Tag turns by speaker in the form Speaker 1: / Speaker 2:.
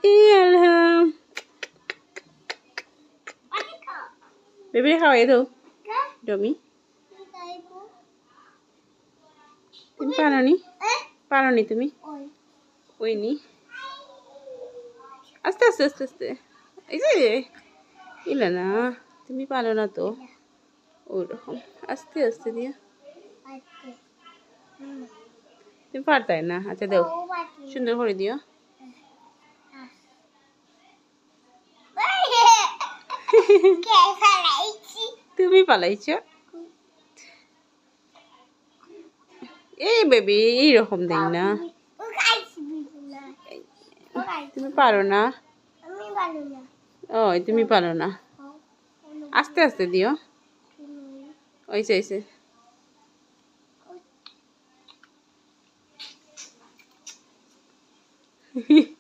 Speaker 1: Ilham. Baby খাওয়াই দাও ডমি তুমি পারোনি তুমি ওইনি আস্তে আস্তে আস্তে আস্তে এই যে ইলা না তুমি পারো না তো ওরকম আস্তে আস্তে দিয়া তুমি পারতাই না আচ্ছা দাও সুন্দর করে দিও তুমি পালাইছো এই বেবি এইরকম দেখ না তুমি পারো না ওই তুমি পারো না আস্তে আস্তে দিও ওইসে ওইসে